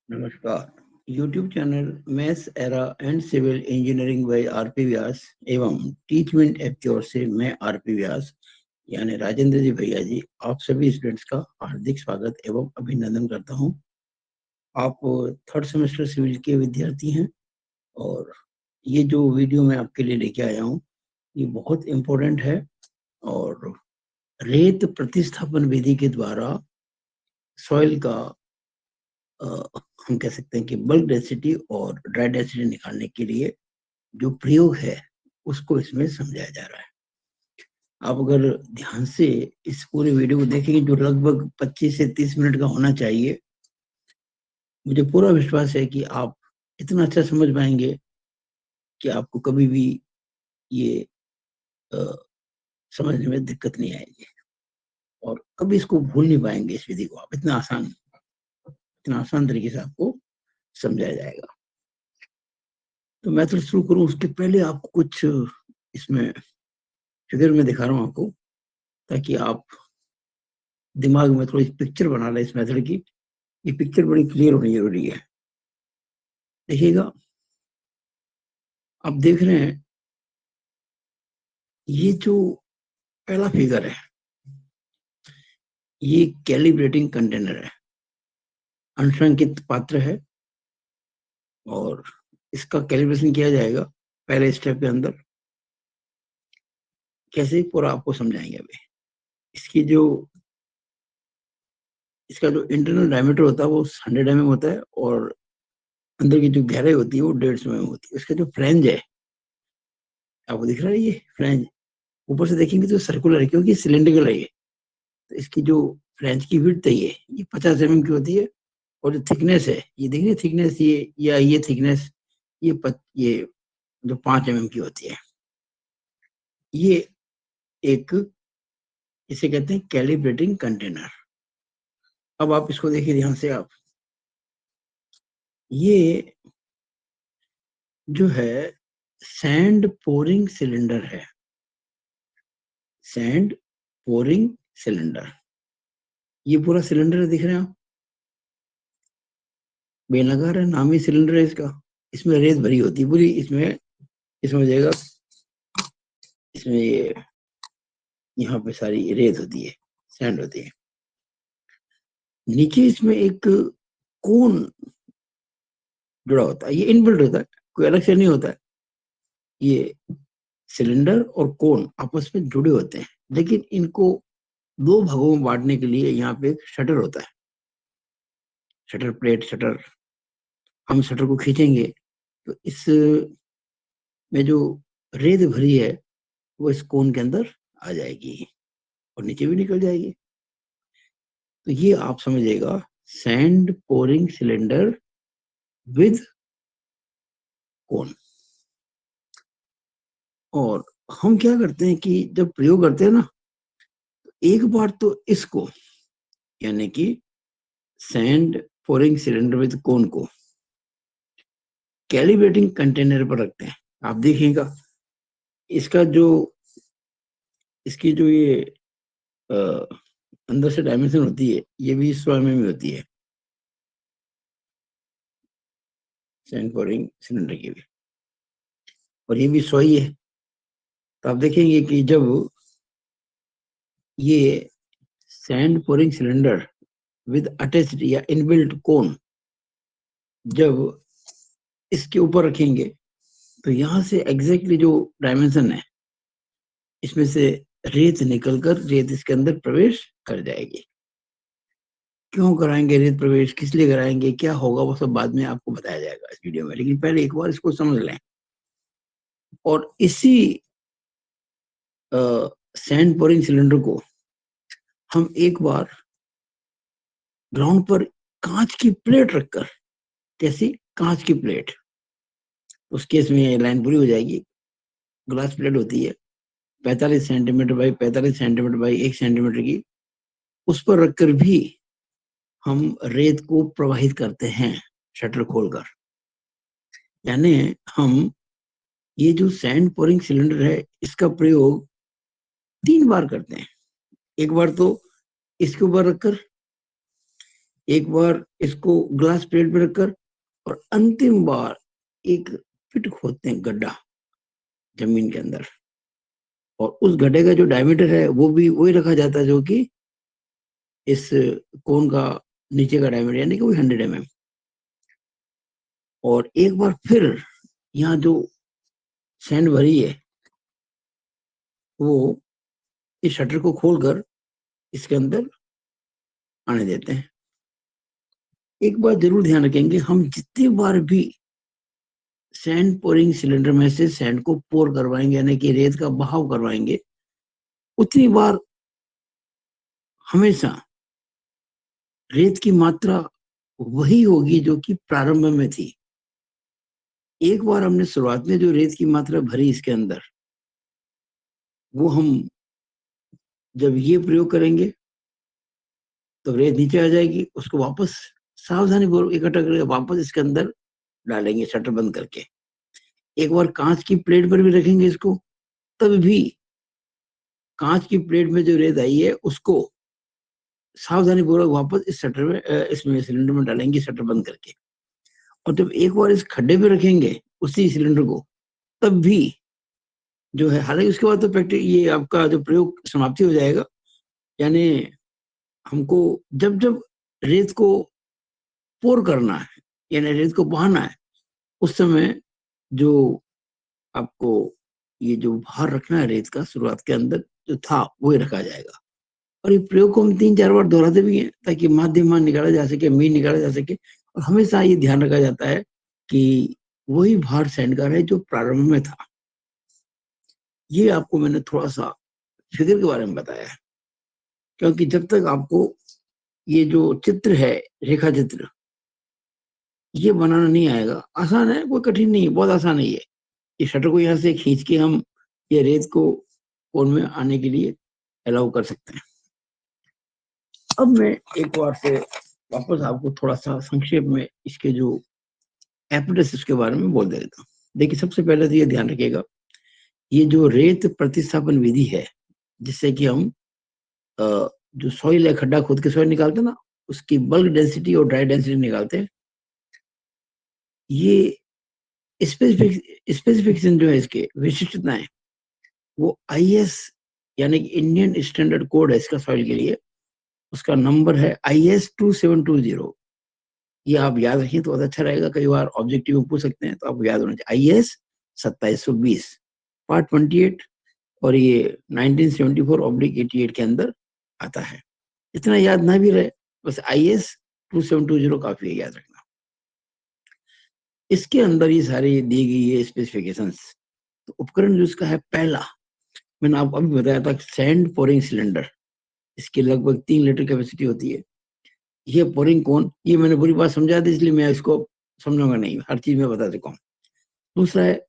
नमस्कार। YouTube channel maths era and civil engineering by RP Vyas एवं teachment app की ओर से मैं आरपी व्यास यानी राजेंद्र जी भैया जी आप सभी स्टूडेंट्स का हार्दिक स्वागत एवं अभिनंदन करता हूं। आप थर्ड सेमेस्टर सिविल के विद्यार्थी हैं और ये जो वीडियो मैं आपके लिए लेके आया हूं ये बहुत इम्पोर्टेंट है। और रेत प्रतिस्थापन विधि के द्वारा सॉइल का हम कह सकते हैं कि बल्क डेंसिटी और ड्राई डेंसिटी निकालने के लिए जो प्रयोग है उसको इसमें समझाया जा रहा है। आप अगर ध्यान से इस पूरे वीडियो को देखेंगे जो लगभग 25 से 30 मिनट का होना चाहिए, मुझे पूरा विश्वास है कि आप इतना अच्छा समझ पाएंगे कि आपको कभी भी ये समझने में दिक्कत नहीं आएगी और कभी इसको भूल नहीं पाएंगे। इस विधि को आप इतना आसान तरीके से आपको समझाया जाएगा। तो मैं तो शुरू करूं उसके पहले आपको कुछ इसमें फिगर में दिखा रहा हूं आपको, ताकि आप दिमाग में थोड़ी पिक्चर बना लें इस मेथड की। ये पिक्चर बड़ी क्लियर होनी जरूरी है। देखिएगा, आप देख रहे हैं ये जो पहला फिगर है ये कैलिब्रेटिंग कंटेनर है, अंशांकित पात्र है और इसका कैलिब्रेशन किया जाएगा पहले स्टेप के अंदर। कैसे पूरा आपको समझाएंगे अभी। इसका जो इंटरनल डायमीटर होता है वो 100 mm होता है और अंदर की जो गहराई होती है वो 150 mm होती है। इसका जो फ्लैंज है आपको दिख रहा है, ये फ्लैंज ऊपर से देखेंगे तो सर्कुलर है क्योंकि सिलेंड्रिकल है ये। तो इसकी जो फ्लैंज की विड्थ है ये 50 mm की होती है और जो थिकनेस है ये देखिए, थिकनेस ये थिकनेस ये जो 5 mm की होती है। ये एक इसे कहते हैं कैलिब्रेटिंग कंटेनर। अब आप इसको देखिए ध्यान से। आप ये जो है सैंड पोरिंग सिलेंडर है, सैंड पोरिंग सिलेंडर। ये पूरा सिलेंडर दिख रहे हैं आप, बेलनाकार है, नाम ही सिलेंडर है इसका। इसमें रेत भरी होती है पूरी। इसमें हो जाएगा, इसमें ये यहाँ पे सारी रेत होती है, सैंड होती है। नीचे इसमें एक कोन जुड़ा होता है, ये इनबिल्ट होता है, कोई अलग से नहीं होता है। ये सिलेंडर और कोन आपस में जुड़े होते हैं, लेकिन इनको दो भागों में बांटने के लिए यहाँ पे एक शटर होता है, शटर प्लेट। हम शटर को खींचेंगे तो इस में जो रेत भरी है वो इस कोन के अंदर आ जाएगी और नीचे भी निकल जाएगी। तो ये आप समझिएगा सैंड पोरिंग सिलेंडर विद कोन। और हम क्या करते हैं कि जब प्रयोग करते हैं ना, एक बार तो इसको यानी कि सैंड पोरिंग सिलेंडर विद कोन को कैलिब्रेटिंग कंटेनर पर रखते हैं। आप देखिएगा इसका जो इसकी जो ये अंदर से डायमेंशन होती है ये भी 100 mm होती है, सैंड पोरिंग सिलेंडर की भी, और ये भी 100 ही है। तो आप देखेंगे कि जब ये sand pouring cylinder with attached या इनबिल्ट कोन जब इसके ऊपर रखेंगे तो यहां से एग्जैक्टली जो डायमेंशन है इसमें से रेत निकलकर रेत इसके अंदर प्रवेश कर जाएगी। क्यों कराएंगे रेत प्रवेश, किस लिए कराएंगे, क्या होगा, वो सब बाद में आपको बताया जाएगा इस वीडियो में, लेकिन पहले एक बार इसको समझ लें। और इसी सैंड पोरिंग सिलेंडर को हम एक बार ग्राउंड पर कांच की प्लेट रखकर, कैसी, कांच की प्लेट, उस केस में लाइन पूरी हो जाएगी। ग्लास प्लेट होती है 45 centimetre by 45 centimetre by 1 centimetre की, उस पर रखकर भी हम रेत को प्रवाहित करते हैं शटर खोलकर। यानी हम ये जो सैंड पोरिंग सिलेंडर है इसका प्रयोग 3 बार करते हैं। एक बार तो इसके ऊपर रखकर, एक बार इसको ग्लास प्लेट पे रखकर, और अंतिम बार एक पिट खोदते हैं, गड्ढा जमीन के अंदर, और उस गड्ढे का जो डायमीटर है वो भी वही रखा जाता है जो कि इस कोन का नीचे का डायमीटर, यानी कि वही 100 mm। और एक बार फिर यहाँ जो सैंड भरी है वो इस शटर को खोलकर इसके अंदर आने देते हैं। एक बात जरूर ध्यान रखेंगे, हम जितनी बार भी सैंड पोरिंग सिलेंडर में से सैंड को पोर करवाएंगे, यानी कि रेत का बहाव करवाएंगे, उतनी बार हमेशा रेत की मात्रा वही होगी जो कि प्रारंभ में थी। एक बार हमने शुरुआत में जो रेत की मात्रा भरी इसके अंदर, वो हम जब ये प्रयोग करेंगे तो रेत नीचे आ जाएगी, उसको वापस सावधानी पूर्वक इकट्ठा करके वापस इसके अंदर डालेंगे शटर बंद करके। एक बार कांच की प्लेट पर भी रखेंगे इसको, तब भी कांच की प्लेट में जो रेत आई है उसको सावधानी पूर्वक वापस इस शटर में इसमें सिलेंडर में डालेंगे शटर बंद करके। और जब एक बार इस खड्डे पे रखेंगे उसी सिलेंडर को, तब भी जो है, हालांकि उसके बाद तो प्रैक्टिस ये आपका जो प्रयोग समाप्ति हो जाएगा, यानी हमको जब जब रेत को पोर करना है, यानी रेत को बहाना है, उस समय जो आपको ये जो भार रखना है रेत का शुरुआत के अंदर जो था वही रखा जाएगा। और ये प्रयोग को हम 3-4 बार दोहराते भी हैं ताकि माध्यम निकाला जा सके, मीन निकाला जा सके। और हमेशा ये ध्यान रखा जाता है कि वही भार सैंड का है जो प्रारंभ में था। ये आपको मैंने थोड़ा सा फिगर के बारे में बताया है, क्योंकि जब तक आपको ये जो चित्र है, रेखा चित्र, ये बनाना नहीं आएगा, आसान है, कोई कठिन नहीं है, बहुत आसान है ये। इस शटर को यहाँ से खींच के हम ये रेत को कोन में आने के लिए अलाउ कर सकते हैं। अब मैं एक बार से वापस आपको थोड़ा सा संक्षेप में इसके जो एप्रेटिस के बारे में बोल देता हूँ। देखिए, सबसे पहले तो ये ध्यान रखिएगा, ये जो रेत प्रतिस्थापन विधि है, जिससे कि हम जो सॉइल है, खड्डा खोद के सॉइल निकालते हैं ना, उसकी बल्क डेंसिटी और ड्राई डेंसिटी निकालते हैं। ये स्पेसिफिकेशन जो है, इसके विशिष्टताएं, वो IS यानी कि इंडियन स्टैंडर्ड कोड है इसका सॉइल के लिए, उसका नंबर है IS 2720। ये आप याद रखिए तो बहुत अच्छा रहेगा, कई बार ऑब्जेक्टिव में पूछ सकते हैं, तो आपको याद होना चाहिए। IS 2720 पार्ट 28, और ये 1974/88 के अंदर आता है। इतना याद ना भी रहे, बस IS 2720 काफी है याद रखना। इसके अंदर ये सारी दी गई है स्पेसिफिकेशंस। तो उपकरण जो इसका है, पहला मैंने आपको अभी बताया था, सैंड पोरिंग सिलेंडर। इसकी लगभग 3 लीटर कैपेसिटी होती है। ये पोरिंग कोन, ये मैंने बुरी बात समझा दी, इसलिए मैं इसको समझूंगा नहीं, हर चीज में बता चुका हूँ। दूसरा है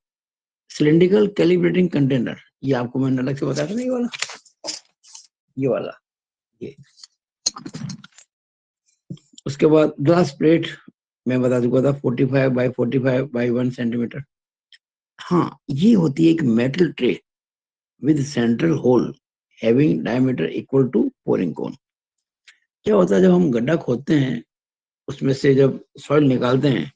सिलेंड्रिकल कैलिब्रेटिंग कंटेनर, ये आपको मैंने अलग से बताया था ना, ये वाला, ये वाला, ये। उसके बाद ग्लास प्लेट मैं बता चुका था, 45x45x1 सेंटीमीटर। हाँ, ये होती है एक metal tray with central hole having diameter equal to pouring cone. क्या होता है, जब हम गड्ढा खोदते हैं, उसमें से जब सॉइल निकालते हैं,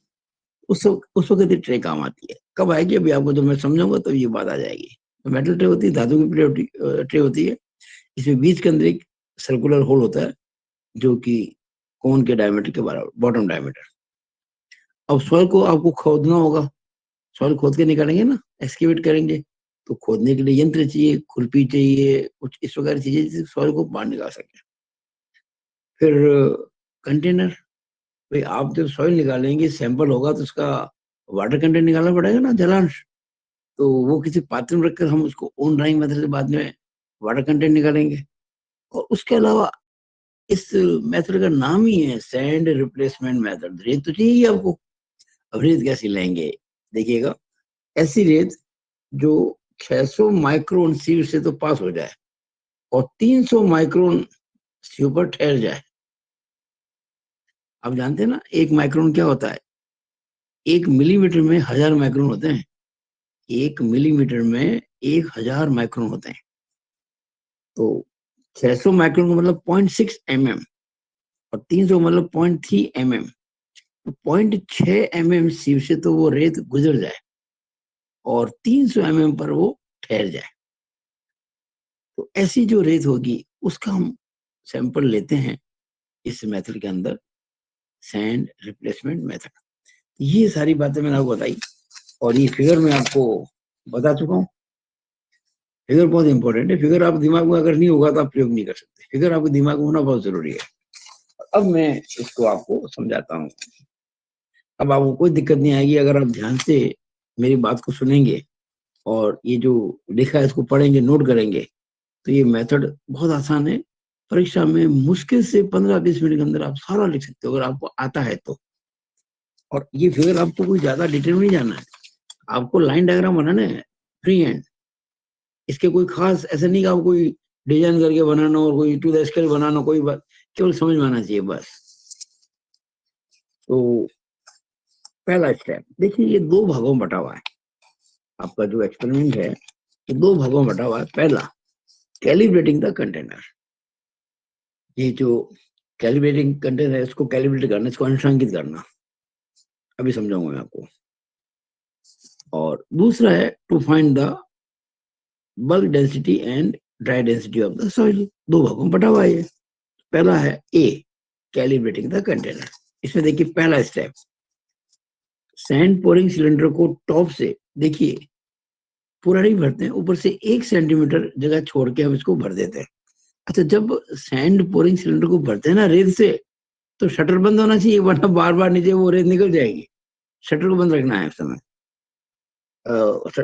उस वक्त ये ट्रे काम आती है। कब आएगी अभी आपको जब मैं समझाऊंगा तो ये बात आ जाएगी। तो मेटल ट्रे होती है, धातु की ट्रे होती है। इसमें बीच के अंदर एक सर्कुलर होल होता है जो कि कोन के डायमीटर के बराबर, बॉटम डायमीटर। अब सॉइल को आपको खोदना होगा, सॉइल खोद के निकालेंगे ना, एक्सकेवेट करेंगे, तो खोदने के लिए यंत्र चाहिए, खुरपी चाहिए, कुछ इस प्रकार की चीजें जिससे सॉइल को बाहर निकाल सके। फिर कंटेनर, भाई आप जब सॉइल निकालेंगे, सैंपल होगा तो उसका वाटर कंटेंट निकालना पड़ेगा ना, जलांश। तो वो किसी पात्र में रखकर हम उसको ओन ड्राइंग मेथड से बाद में वाटर कंटेंट निकालेंगे। और उसके अलावा इस मेथड का नाम ही है सैंड रिप्लेसमेंट मेथड। रेत तो चाहिए आपको, अब रेत कैसी लेंगे, देखिएगा, ऐसी रेत जो 600 माइक्रोन सी से तो पास हो जाए और 300 माइक्रोन सी पर ठहर जाए। आप जानते हैं ना 1 माइक्रोन क्या होता है? 1 मिलीमीटर में 1000 माइक्रोन होते हैं। 1 मिलीमीटर में 1000 माइक्रोन होते हैं। तो 600 माइक्रोन का मतलब 0.6 mm। और 300 मतलब 0.3 mm, तो 0.6 mm सीव से तो वो रेत गुजर जाए और 300 mm पर वो ठहर जाए। तो ऐसी जो रेत होगी उसका हम सैंपल लेते हैं इस मेथड के अंदर, सैंड रिप्लेसमेंट मेथड। ये सारी बातें मैंने आपको बताई और ये फिगर मैं आपको बता चुका हूँ। फिगर बहुत इंपॉर्टेंट है। फिगर आप दिमाग में अगर नहीं होगा तो आप प्रयोग नहीं कर सकते। फिगर आपके दिमाग में होना बहुत जरूरी है। अब मैं इसको आपको समझाता हूँ। अब आपको कोई दिक्कत नहीं आएगी अगर आप ध्यान से मेरी बात को सुनेंगे और ये जो लिखा है इसको पढ़ेंगे, नोट करेंगे। तो ये मेथड बहुत आसान है। परीक्षा में मुश्किल से 15-20 मिनट के अंदर आप सारा लिख सकते हो अगर आपको आता है तो। और ये फिगर आपको कोई ज्यादा डिटेल में नहीं जाना है, आपको लाइन डायग्राम बनाना है फ्री हैंड। इसके कोई खास ऐसा नहीं कि आपको कोई डिजाइन करके बनाना और कोई टू द स्केल बनाना, कोई बात, केवल समझ में आना चाहिए बस। तो पहला स्टेप देखिए, ये 2 भागों में बटा हुआ है। आपका जो एक्सपेरिमेंट है ये 2 भागों में बटा हुआ है। पहला, कैलिब्रेटिंग द कंटेनर। ये जो कैलिब्रेटिंग कंटेनर है इसको कैलिब्रेट करना, इसको अंशांकित करना, अभी समझाऊंगा मैं आपको। और दूसरा है to find the bulk density and dry density of the soil. 2 भागों में बटा हुआ है ये। पहला है ए, कैलिब्रेटिंग द कंटेनर। इसमें देखिए पहला स्टेप, सैंड पोरिंग सिलेंडर को टॉप से देखिए पूरा नहीं भरते हैं, ऊपर से 1 सेंटीमीटर जगह छोड़ के हम इसको भर देते हैं। अच्छा, जब सैंड पोरिंग सिलेंडर को भरते हैं ना रेत से, तो शटर बंद होना चाहिए वरना बार बार नीचे वो रेत निकल जाएगी। शटर को बंद रखना है उस समय।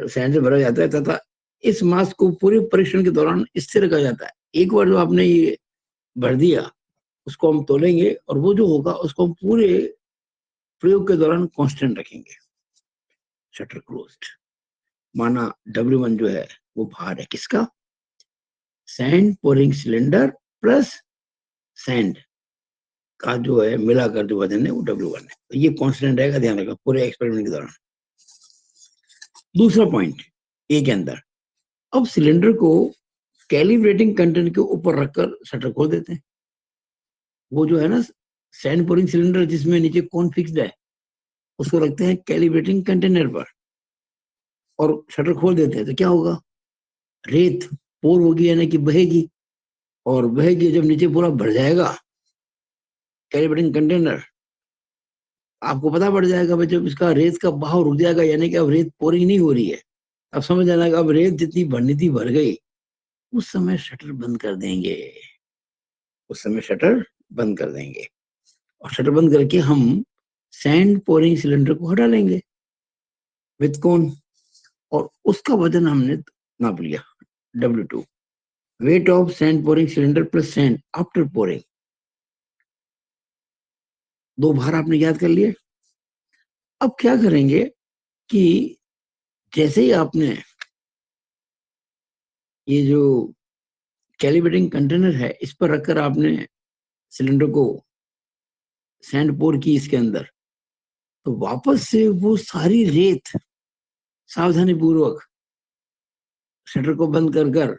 सैंड से भरा जाता है तथा इस मास को पूरे परीक्षण के दौरान स्थिर रखा जाता है। एक बार जो आपने ये भर दिया उसको हम तोलेंगे और वो जो होगा उसको हम पूरे प्रयोग के दौरान कांस्टेंट रखेंगे। शटर क्लोज्ड, माना W1 जो है वो भार है किसका, sand pouring cylinder plus sand का जो है मिलाकर जो वजन है वो W1 है। तो ये कांस्टेंट रहेगा, ध्यान रखना पूरे एक्सपेरिमेंट के दौरान। दूसरा पॉइंट ए के अंदर, अब सिलेंडर को कैलिब्रेटिंग कंटेनर के ऊपर रखकर शटर खोल देते हैं। वो जो है ना सैंड पोरिंग सिलेंडर जिसमें नीचे कौन फिक्स्ड है उसको रखते हैं कैलिब्रेटिंग कंटेनर पर और शटर खोल देते हैं। तो क्या होगा, रेत पोर होगी यानी कि बहेगी, और बहेगी जब नीचे पूरा भर जाएगा कैलिब्रेटिंग कंटेनर, आपको पता पड़ जाएगा भाई जब इसका रेत का बहाव रुक जाएगा यानी कि अब रेत पोरिंग नहीं हो रही है, अब समझ जाना कि अब रेत जितनी भरनी थी भर गई, उस समय शटर बंद कर देंगे। उस समय शटर बंद कर देंगे और शटर बंद करके हम सैंड पोरिंग सिलेंडर को हटा लेंगे विद कोन, और उसका वजन हमने नाप लिया W2, weight of sand pouring cylinder plus sand after pouring. 2 भार आपने याद कर लिए। अब क्या करेंगे कि जैसे ही आपने ये जो कैलिब्रेटिंग कंटेनर है इस पर रखकर आपने सिलेंडर को सैंड पोर की इसके अंदर, तो वापस से वो सारी रेत सावधानी पूर्वक शटर को बंद कर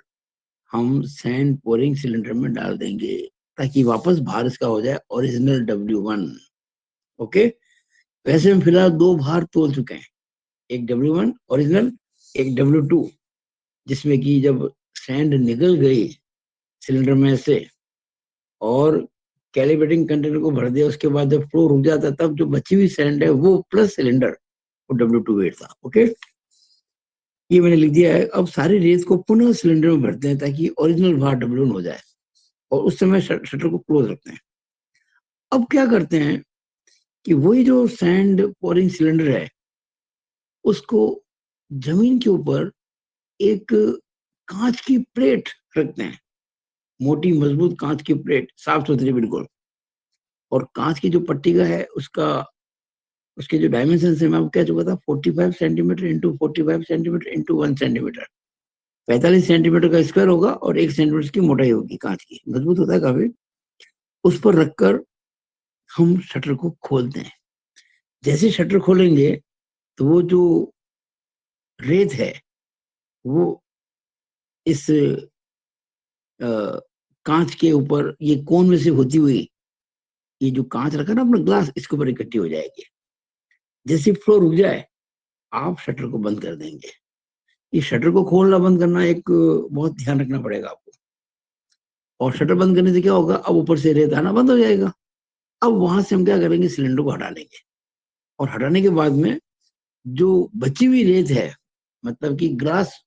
हम सैंड पोरिंग सिलेंडर में डाल देंगे ताकि वापस भार इसका हो जाए ओरिजिनल W1। ओके, वैसे हम फिलहाल 2 भार तोल चुके हैं, एक W1 ओरिजिनल, एक W2, जिसमें कि जब सैंड निकल गई सिलेंडर में से और कैलिब्रेटिंग कंटेनर को भर दिया उसके बाद जब फ्लो रुक जाता तब जो बची हुई सैंड है वो प्लस सिलेंडर वो W2 वेट था। ओके, ये मैंने लिख दिया है। अब सारी रेत को पुनः सिलेंडर में भरते हैं ताकि ओरिजिनल भार W1 हो जाए और उस समय शटर को क्लोज रखते हैं। अब क्या करते हैं कि वही जो सैंड पोरिंग सिलेंडर है उसको जमीन के ऊपर एक कांच की प्लेट रखते हैं, मोटी मजबूत कांच की प्लेट, साफ सुथरी बिल्कुल। और कांच की जो पट्टी का है उसका उसके जो डायमेंशन है मैं आपको कह चुका था, 45 centimetre into 45 centimetre into 1 centimetre, 45 centimetre का स्क्वायर होगा और 1 सेंटीमीटर की मोटाई होगी, कांच की मजबूत होता है काफी। उस पर रखकर हम शटर को खोलते हैं। जैसे शटर खोलेंगे तो वो जो रेत है वो इस कांच के ऊपर ये कोन में से होती हुई ये जो कांच रखा ना अपना ग्लास, इसके ऊपर इकट्ठी हो जाएगी। जैसे फ्लो रुक जाए, आप शटर को बंद कर देंगे। ये शटर को खोलना बंद करना एक बहुत ध्यान रखना पड़ेगा आपको। और शटर बंद करने से क्या होगा, अब ऊपर से रेत आना बंद हो जाएगा। अब वहां से हम क्या करेंगे, सिलेंडर को हटा लेंगे। और हटाने के बाद में जो बची हुई रेत है, मतलब कि ग्लास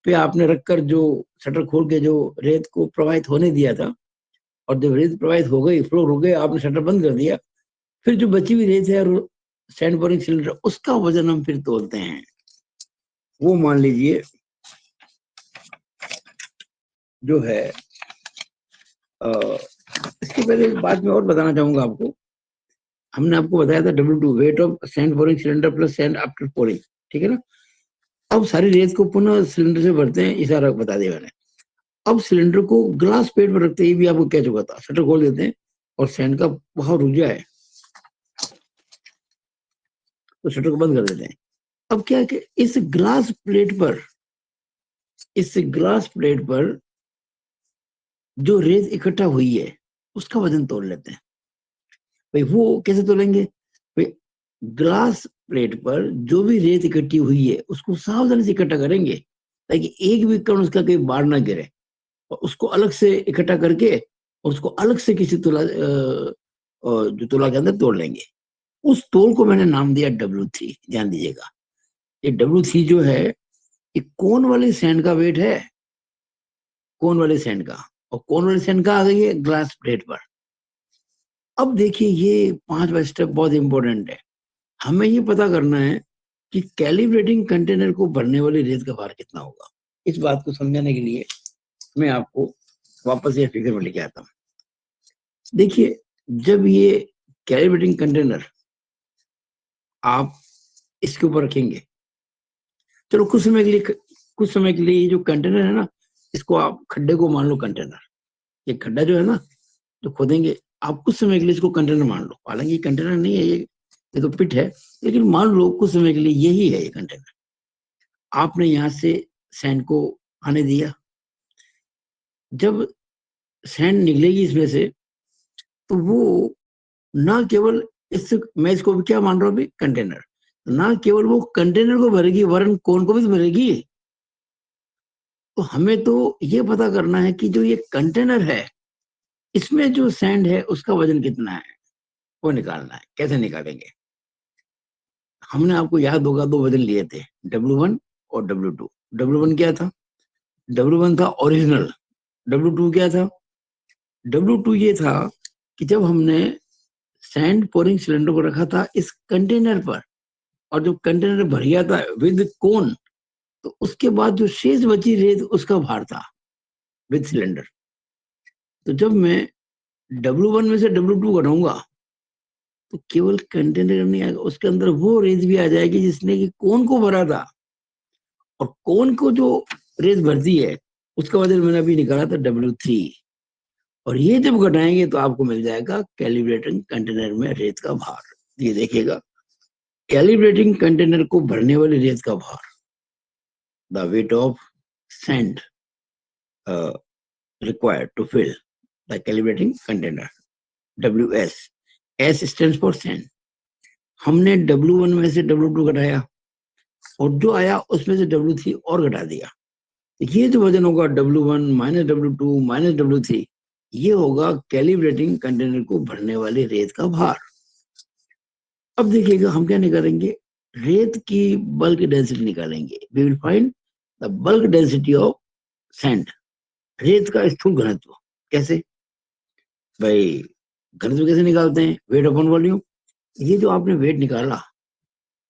पे आपने रखकर जो शटर खोल के जो रेत को प्रवाहित होने दिया था, और जब रेत प्रवाहित हो गई, फ्लो रुक गया, आपने शटर बंद कर दिया, फिर जो बची हुई रेत है और सैंड बोरिंग सिलेंडर, उसका वजन हम फिर तोलते हैं। वो मान लीजिए जो है इसके पहले एक बात मैं और बताना चाहूंगा आपको। हमने आपको बताया था W2 weight of sand boring cylinder plus sand after pouring, ठीक है ना। अब सारी रेत को पुनः सिलेंडर से भरते हैं, इशारा बता दिया मैंने। अब सिलेंडर को ग्लास पेट पर रखते ही भी आपको कह चुका था, शटर खोल देते हैं और सैंड का बहाव रुक जाए तो शटर को बंद कर देते हैं। अब क्या है कि इस ग्लास प्लेट पर जो रेत इकट्ठा हुई है उसका वजन तोल लेते हैं। भाई वो कैसे तोलेंगे, भाई ग्लास प्लेट पर जो भी रेत इकट्ठी हुई है उसको सावधानी से इकट्ठा करेंगे, ताकि एक भी कण उसका कहीं बाहर ना गिरे। और उसको अलग से इकट्ठा करके और उसको अलग से किसी जो तुला के अंदर तोड़ लेंगे। उस तोल को मैंने नाम दिया W3। ध्यान दीजिएगा, ये W3 जो है, ये कोन वाले सैंड का वेट है, कोन वाले सैंड का। और कोन वाले सैंड का आ गई है ग्लास प्लेट पर। अब देखिए, ये 5वां स्टेप बहुत इंपॉर्टेंट है। हमें ये पता करना है कि कैलिब्रेटिंग कंटेनर को भरने वाली रेत का भार कितना होगा। इस बात को समझाने के लिए मैं आपको वापस ये फिगर में लेके आता हूँ। देखिए, जब ये कैलिब्रेटिंग कंटेनर आप इसके ऊपर रखेंगे, चलो कुछ समय के लिए ये जो कंटेनर है ना, इसको आप खड्डे को मान लो कंटेनर। ये खड्डा जो है ना, जो खोदेंगे, आप कुछ समय के लिए इसको कंटेनर मान लो। हालांकि ये कंटेनर नहीं है, ये तो पिट है, लेकिन मान लो कुछ समय के लिए यही है ये कंटेनर। आपने यहाँ से सैंड को आने दिया। जब सैंड निकलेगी इसमें से, तो वो ना केवल इस मैं इसको क्या मान रहा हूँ अभी, कंटेनर, ना केवल वो कंटेनर को भरेगी वरन कोन को भी तो भरेगी। तो हमें तो ये पता करना है कि जो ये कंटेनर है, इसमें जो सैंड है उसका वजन कितना है, वो निकालना है। कैसे निकालेंगे, हमने आपको याद होगा दो वजन लिए थे, W1 और W2। W1 क्या था, W1 था ओरिजिनल। W2 क्या था, W2 ये था कि जब हमने सैंड पोरिंग सिलेंडर को रखा था इस कंटेनर पर, और जो कंटेनर भर गया था विद कोन, तो उसके बाद जो शेष बची रेत उसका भार था विद सिलेंडर। तो जब मैं W1 में से W2 घटाऊंगा, तो केवल कंटेनर नहीं आएगा, उसके अंदर वो रेत भी आ जाएगी जिसने कि कोन को भरा था। और कोन को जो रेत भरती है उसका वजन मैंने अभी निकाला था W3। और ये जब घटाएंगे तो आपको मिल जाएगा कैलिब्रेटिंग कंटेनर में रेत का भार। ये देखिएगा, कैलिब्रेटिंग कंटेनर को भरने वाली रेत का भार, the weight of sand required to fill the calibrating container, WS। S stands for sand। हमने W1 में से W2 घटाया और जो आया उसमें से W3 और घटा दिया। ये जो वजन होगा W1 minus W2 minus W3, ये होगा कैलिब्रेटिंग कंटेनर को भरने वाली रेत का भार। अब देखिएगा हम क्या निकालेंगे, रेत की बल्क डेंसिटी निकालेंगे। We will find the bulk density of sand, रेत का स्थूल घनत्व। कैसे भाई, घनत्व कैसे निकालते हैं, वेट अपॉन वॉल्यूम। ये जो आपने वेट निकाला,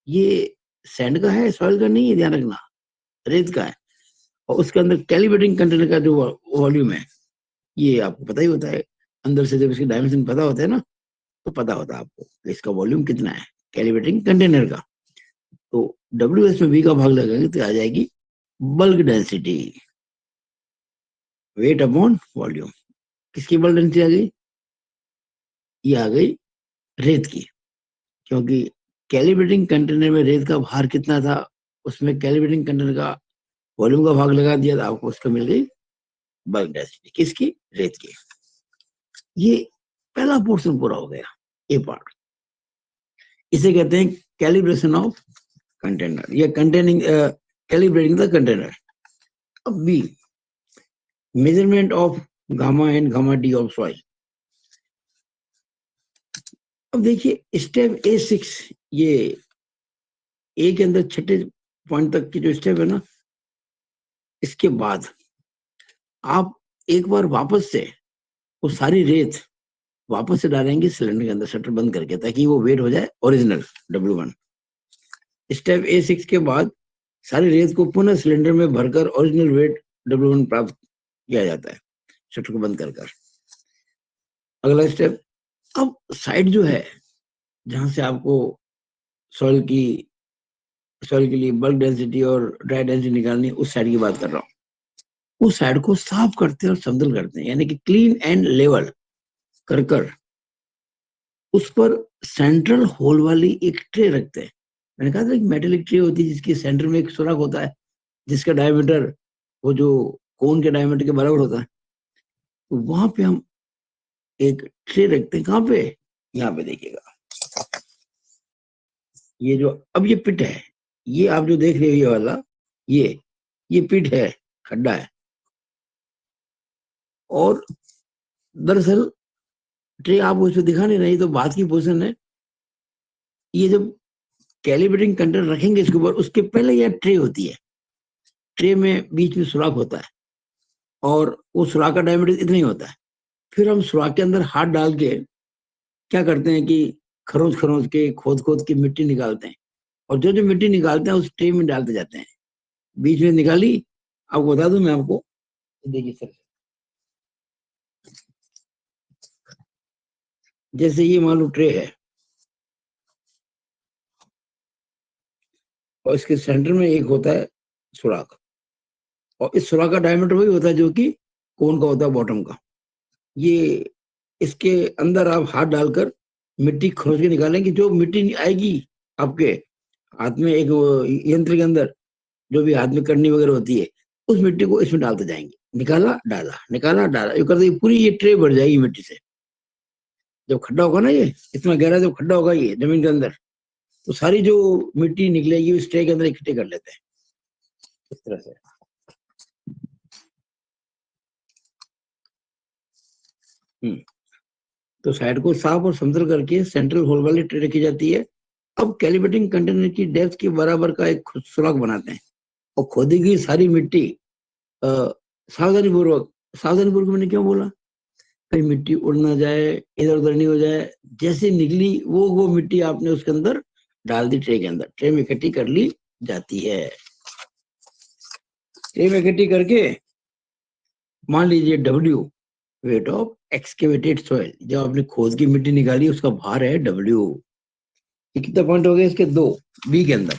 ये सैंड का है, सॉइल का नहीं है, ध्यान रखना, रेत का है। और उसके अंदर कैलिब्रेटिंग कंटेनर का जो वॉल्यूम है, ये आपको पता ही होता है। अंदर से जब इसके डायमेंशन पता होता है ना, तो पता होता है आपको इसका वॉल्यूम कितना है कैलिब्रेटिंग कंटेनर का। तो WS में V का भाग लगाएंगे तो आ जाएगी bulk density, weight upon volume. किसकी बल्क डेंसिटी आ गई, ये आ गई रेत की। क्योंकि कैलिब्रेटिंग कंटेनर में रेत का भार कितना था, उसमें कैलिब्रेटिंग कंटेनर का वॉल्यूम का भाग लगा दिया था, आपको उसका मिल गई बल्क डेंसिटी। किसकी, रेत की। ये पहला पोर्शन पूरा हो गया, ए पार्ट। इसे कहते हैं कैलिब्रेशन ऑफ कंटेनर या कंटेनिंग कैलिब्रेटिंग द कंटेनर। अब B, measurement of gamma and gamma D of soil. अब देखिए स्टेप A6, ये ए के अंदर छठे पॉइंट तक की जो स्टेप है ना, इसके बाद आप एक बार वापस से वो सारी रेत वापस से डालेंगे सिलेंडर के अंदर शटर बंद करके, ताकि वो वेट हो जाए ओरिजिनल W1। स्टेप A6 के बाद सारी रेत को पुनः सिलेंडर में भरकर ओरिजिनल वेट W1 प्राप्त किया जाता है शटर को बंद कर। अगला स्टेप, अब साइड जो है जहां से आपको सॉइल के लिए बल्क डेंसिटी और ड्राई डेंसिटी निकालनी है, उस साइड की बात कर रहा हूँ। उस साइड को साफ करते हैं और समतल करते हैं, यानी कि क्लीन एंड लेवल कर उस पर सेंट्रल होल वाली एक ट्रे रखते हैं। मैंने कहा था एक मेटेलिक ट्रे होती है जिसके सेंटर में एक सुराख होता है, जिसका डायमीटर वो जो कोन के डायमीटर के बराबर होता है। तो वहां पे हम एक ट्रे रखते हैं। कहाँ पे? यहाँ पे देखिएगा, ये जो अब ये पिट है, ये आप जो देख रहे हो ये वाला, ये पिट है, खड्डा है। और दरअसल ट्रे आपको इसमें दिखा नहीं रही, तो बात की पोजीशन है। ये जब कैलिब्रेटिंग कंटेनर रखेंगे इसके ऊपर, उसके पहले यह ट्रे होती है। ट्रे में बीच में सुराख होता है और वो सुराख का डायमीटर इतना ही होता है। फिर हम सुराख के अंदर हाथ डाल के क्या करते हैं कि खरोच के खोद के मिट्टी निकालते हैं, और जो जो मिट्टी निकालते हैं उस ट्रे में डालते जाते हैं। बीच में निकाली, आपको बता दूं मैं आपको, देखिए सर, जैसे ये मान लो ट्रे है और इसके सेंटर में एक होता है सुराख, और इस सुराख का डायमीटर वही होता है जो कि कोन का होता है, बॉटम का। ये इसके अंदर आप हाथ डालकर मिट्टी खोज के निकालेंगे। जो मिट्टी आएगी आपके हाथ में, एक यंत्र के अंदर जो भी हाथ में करनी वगैरह होती है, उस मिट्टी को इसमें डालते जाएंगे। निकाला डाला, निकाला डाला, ये करते पूरी ये ट्रे भर जाएगी मिट्टी से। जब खड्डा होगा ना, ये इतना गहरा जब खड्डा होगा ये जमीन के अंदर, तो सारी जो मिट्टी निकलेगी उस ट्रे के अंदर इकट्ठे कर लेते हैं इस तरह से। तो साइड को साफ और समतल करके सेंट्रल होल वाली ट्रे रखी जाती है। अब कैलिब्रेटिंग कंटेनर की डेप्थ के बराबर का एक सुराख बनाते हैं और खोदी गई सारी मिट्टी सावधानी पूर्वक मैंने क्यों बोला, कहीं मिट्टी उड़ ना जाए, इधर उधर नहीं हो जाए। जैसे निकली वो मिट्टी आपने उसके अंदर डाल दी, ट्रे के अंदर, ट्रे में इकट्ठी कर ली जाती है। ट्रे में इकट्ठी करके मान लीजिए W, weight of excavated soil, जब आपने खोद की मिट्टी निकाली उसका भार है W। कितने पॉइंट हो गए इसके? 2। बी के अंदर,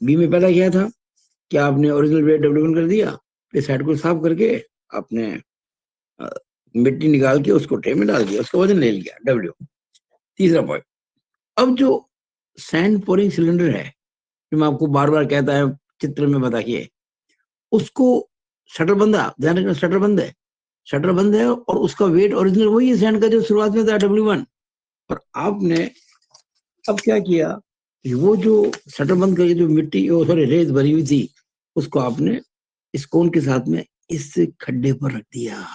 बी में पहला क्या था कि आपने ओरिजिनल वेट W1 कर दिया, फिर साइड को साफ करके आपने मिट्टी निकाल के उसको ट्रे में डाल दिया, उसका वजन ले लिया W। तीसरा पॉइंट, अब जो सैंड पोरिंग सिलेंडर है, जो मैं आपको बार बार कहता है चित्र में बताइए, उसको शटर बंद है, ध्यान रखना शटर बंद है, शटर बंद है, और उसका वेट ओरिजिनल वही है सैंड का जो शुरुआत में था W1। और आपने अब क्या किया कि वो जो शटर बंद करके जो मिट्टी सॉरी रेत भरी हुई थी, उसको आपने इस कोन के साथ में इस खड्डे पर रख दिया।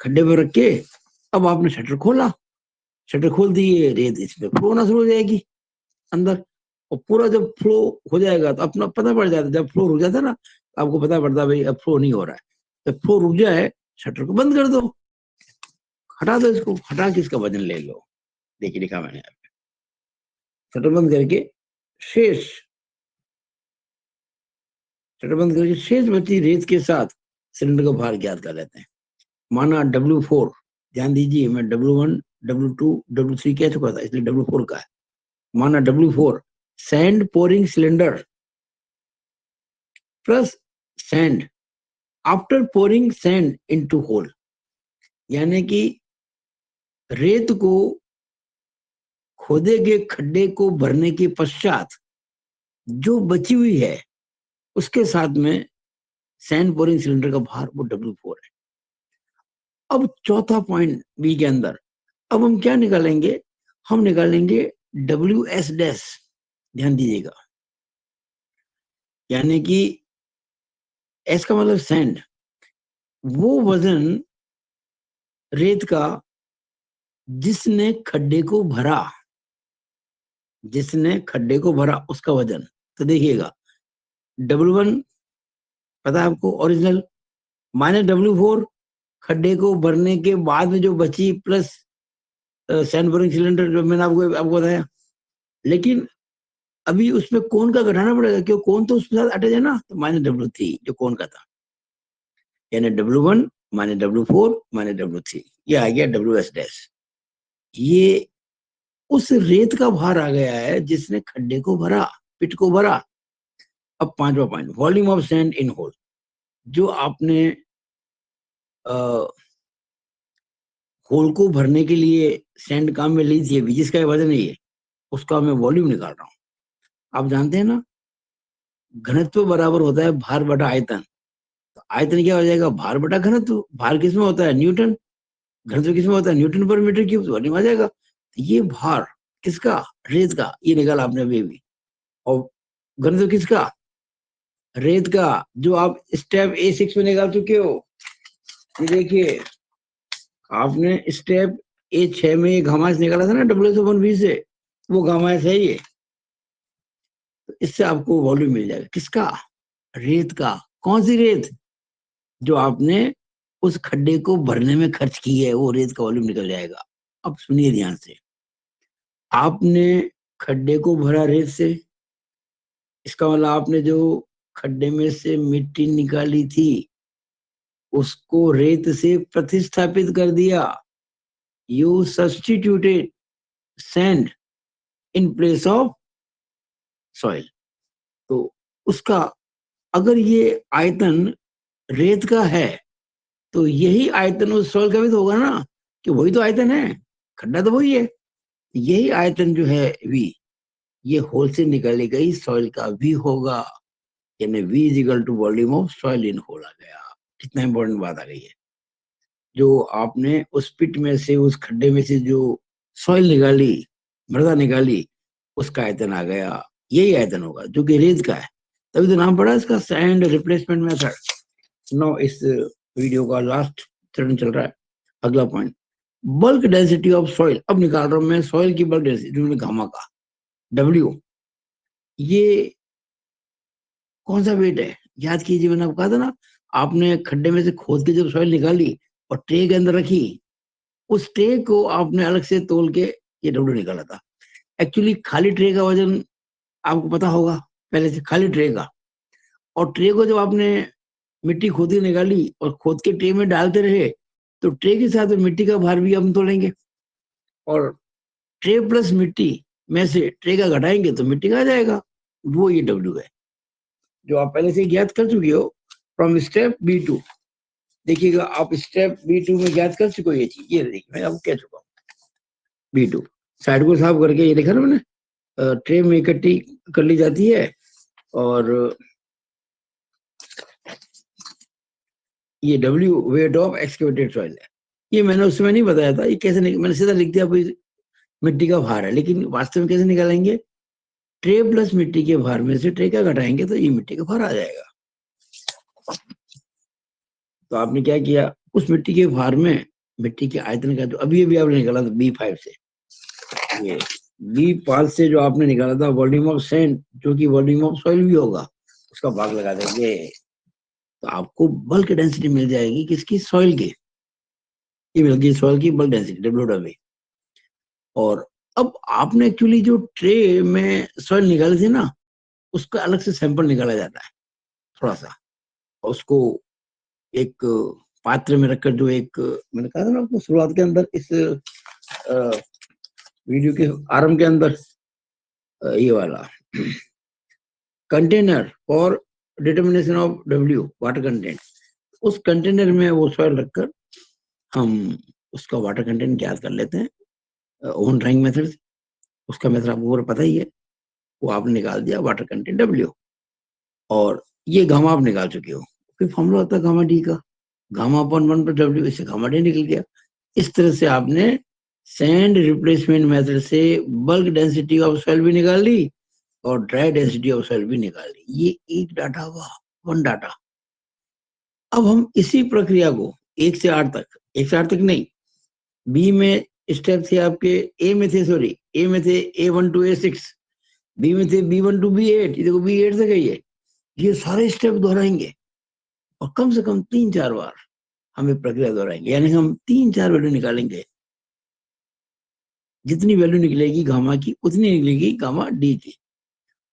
खड्डे पर रख के अब आपने शटर खोला, शटर खोल दिए, रेत इसमें फ्लो होना शुरू हो जाएगी अंदर। और पूरा जब फ्लो हो जाएगा तो अपना पता पड़ जाता है, जब फ्लो रुक जाता है ना, आपको पता पड़ता है भाई अब फ्लो नहीं हो रहा है। जब फ्लो रुक जाए, शटर को बंद कर दो, हटा दो इसको, हटा के इसका वजन ले लो। देखिए लिखा मैंने, शटर बंद करके शेष शटर बंद करके शेष बची रेत के साथ सिलेंडर का भार ज्ञात कर लेते हैं। माना W4, ध्यान दीजिए मैं W1 W2 W3 कह चुका था, इसलिए W4 का है। माना W4 sand pouring cylinder plus sand after pouring sand into hole, यानी कि रेत को खोदे गए खड्डे को भरने के पश्चात जो बची हुई है उसके साथ में सैंड बोरिंग सिलेंडर का भार वो W4 है। अब चौथा पॉइंट बी के अंदर, अब हम क्या निकालेंगे, हम निकालेंगे डब्ल्यू एस डैश, ध्यान दीजिएगा, यानी कि एस का मतलब सैंड, वो वजन रेत का जिसने खड्डे को भरा, जिसने खड्डे को भरा उसका वजन। तो देखिएगा W1 पता है आपको ओरिजिनल, माइनस W4 खड्डे को भरने के बाद में जो बची, प्लस सैंड बोरिंग सिलेंडर जो मैंने आपको बताया। लेकिन अभी उसमें कोन का घटाना पड़ेगा, क्यों, कोन तो उसके साथ अटैच है ना, तो माइनस W3 जो कोन का था, यानी W1 minus W4 minus W3, ये आ गया डब्ल्यू एस डैश। ये उस रेत का भार आ गया है जिसने खड्डे को भरा, पिट को भरा। अब पांचवा point, volume of sand in hole, जो आपने होल को भरने के लिए सैंड काम में ली थी, जिसका वजन है ये, उसका मैं वॉल्यूम निकाल रहा हूं। आप जानते हैं ना, घनत्व बराबर होता है भार बटा आयतन। तो आयतन क्या हो जाएगा, भार बटा घनत्व। भार किसमें होता है, न्यूटन। घनत्व किसमें होता है, न्यूटन पर मीटर क्यूब। वॉल्यूम आ जाएगा। तो ये भार किसका, रेत का, ये निकाला आपने अभी भी। और घनत्व किसका, रेत का, जो आप स्टेप A6 में निकाल चुके हो। ये देखिए, आपने स्टेप A6 में घामास निकाला था ना W/V से, वो घामास है ये। तो इससे आपको वॉल्यूम मिल जाएगा, किसका, रेत का। कौन सी रेत, जो आपने उस खड्डे को भरने में खर्च की है, वो रेत का वॉल्यूम निकल जाएगा। अब सुनिए ध्यान से, आपने खड्डे को भरा रेत से, इसका मतलब आपने जो खड्डे में से मिट्टी निकाली थी उसको रेत से प्रतिस्थापित कर दिया। You substituted sand in place of soil. तो उसका, अगर ये आयतन रेत का है, तो यही आयतन उस सॉइल का भी तो होगा ना, कि वही तो आयतन है, खड्डा तो वही है। यही आयतन जो है V, ये होल से निकाली गई सॉइल का भी होगा, यानी V is equal to volume of soil in hole आ गया। कितना इंपॉर्टेंट बात आ गई है। जो आपने उस पिट में से, उस खड्डे में से जो सॉइल निकाली, मृदा निकाली, उसका आयतन आ गया। यही आयतन होगा जो कि रेत का है, तभी तो नाम पड़ा इसका सैंड रिप्लेसमेंट मेथड। नो, इस वीडियो का लास्ट चरण चल रहा है। अगला point, bulk density of soil. अब निकाल रहा हूं मैं सॉइल की बल्क डेंसिटी, गामा का W। ये कौन सा वेट है, याद कीजिए, मैंने आपको कहा था ना, आपने खड्डे में से खोद के जब सॉइल निकाली और ट्रे के अंदर रखी, उस ट्रे को आपने अलग से तोल के ये W निकाला था। एक्चुअली खाली ट्रे का वजन आपको पता होगा पहले से, खाली ट्रे का। और ट्रे को जब आपने मिट्टी खोद के निकाली और खोद के ट्रे में डालते रहे, तो ट्रे के साथ मिट्टी का भार भी हम तोलेंगे, और ट्रे प्लस मिट्टी में से ट्रे का घटाएंगे तो मिट्टी का आ जाएगा। वो ये W है, जो आप पहले से ज्ञात कर चुके हो फ्रॉम स्टेप B2। देखिएगा, आप स्टेप B2 में ज्ञात कर चुके हो ये चीज। ये देखिए, मैं आपको कह चुका हूँ। B2 साइड को साफ करके, ये देखा ना मैंने, ट्रे में इकट्ठी कर ली जाती है, और ये W weight of excavated soil है। ये मैंने उस समय नहीं बताया था, ये कैसे मैंने सीधा लिख दिया मिट्टी का भार है, लेकिन वास्तव में कैसे निकालेंगे, ट्रे प्लस मिट्टी के भार में से ट्रे का घटाएंगे तो ये मिट्टी का भार आ जाएगा। तो आपने क्या किया, उस मिट्टी के भार में मिट्टी के आयतन का जो अभी अभी आपने निकाला था B5 से, ये B5 से जो आपने निकाला था वॉल्यूम ऑफ सैंड, जो कि वॉल्यूम ऑफ सॉइल भी होगा, उसका भाग लगा देंगे, तो आपको बल्क डेंसिटी मिल जाएगी किसकी, सॉइल की। ये मिल गई सॉइल की बल्क डेंसिटी W। और अब आपने एक्चुअली जो ट्रे में सॉइल निकाली थी ना, उसका अलग से सैंपल निकाला जाता है थोड़ा सा, और उसको एक पात्र में रखकर, जो एक, मैंने कहा था ना आपको शुरुआत के अंदर, इस वीडियो के आरंभ के अंदर, ये वाला container for determination of W water content, उस कंटेनर में वो सॉइल रखकर हम उसका वाटर कंटेंट ज्ञात कर लेते हैं ओवन ड्राइंग मेथड से। उसका मेथड आपको पता ही है, वो आपने निकाल दिया वाटर कंटेंट W, और ये गामा आप निकाल चुके हो। फिर फॉर्मूला होता है गामा D का, गामा अपॉन 1 प्लस डब्ल्यू, इससे गामा डी निकल गया। इस तरह से आपने सैंड रिप्लेसमेंट मेथड से बल्क डेंसिटी ऑफ सॉइल भी निकाल ली और ड्राई डेंसिटी ऑफ सॉइल भी निकाल ली। ये एक डाटा हुआ, वन डाटा। अब हम इसी प्रक्रिया को 1 से 8 तक, 1 से 8 तक नहीं, बी में स्टेप थे आपके, ए में थे, सॉरी, ए में थे A1 to A6, बी में थे B1 to B8, ये देखो B8 तक है ये सारे स्टेप दोहराएंगे और कम से कम 3-4 बार हमें प्रक्रिया दोहराएंगे, यानी हम 3-4 वैल्यू निकालेंगे। जितनी वैल्यू निकलेगी गामा की उतनी निकलेगी गामा डी की।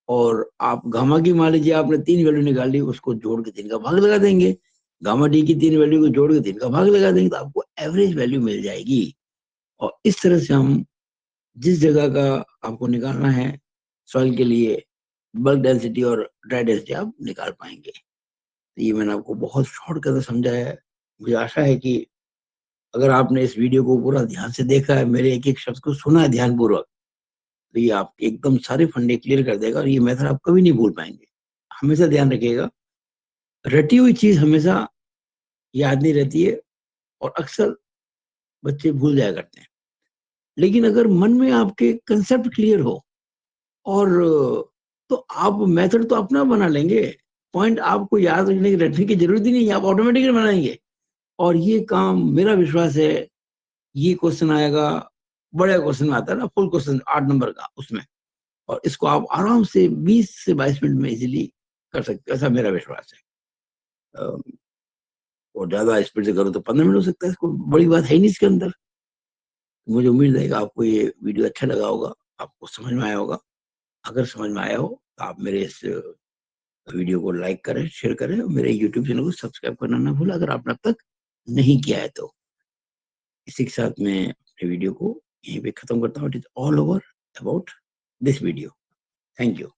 और आप गामा की मान लीजिए आपने 3 वैल्यू निकाल ली, उसको जोड़ के 3 का भाग लगा देंगे, गामा डी की 3 वैल्यू को जोड़ के 3 का भाग लगा देंगे, तो आपको एवरेज वैल्यू मिल जाएगी। और इस तरह से हम जिस जगह का आपको निकालना है सॉइल के लिए बल्क डेंसिटी और ड्राई डेंसिटी आप निकाल पाएंगे। तो ये मैंने आपको बहुत शॉर्टकट में समझाया है। मुझे आशा है कि अगर आपने इस वीडियो को पूरा ध्यान से देखा है, मेरे एक एक शब्द को सुना है ध्यानपूर्वक, तो ये आप एकदम सारे फंडे क्लियर कर देगा और ये मेथड आप कभी नहीं भूल पाएंगे। हमेशा ध्यान रखिएगा, रटी हुई चीज हमेशा याद नहीं रहती है और अक्सर बच्चे भूल जाया करते हैं। लेकिन अगर मन में आपके कंसेप्ट क्लियर हो और तो आप मेथड तो अपना बना लेंगे, पॉइंट आपको याद रखने की रटने की जरूरत ही नहीं है, आप ऑटोमेटिकली बनाएंगे। और ये काम मेरा विश्वास है, ये क्वेश्चन आएगा, बड़ा क्वेश्चन आता है ना, फुल क्वेश्चन 8 नंबर का उसमें, और इसको आप आराम से 20 से 22 मिनट में इजीली कर सकते हो, ऐसा मेरा विश्वास है। और ज्यादा स्पीड से करो तो 15 मिनट हो सकता है, इसको बड़ी बात है नहीं इसके अंदर। मुझे उम्मीद है कि आपको ये वीडियो अच्छा लगा होगा, आपको समझ में आया होगा। अगर समझ में आया हो तो आप मेरे इस वीडियो को लाइक करें, शेयर करें और मेरे यूट्यूब चैनल को सब्सक्राइब करना ना भूलें अगर आपने अब तक नहीं किया है तो। इसी के साथ मैं अपने वीडियो को यहीं पे खत्म करता हूँ। It is all over about this video. Thank you.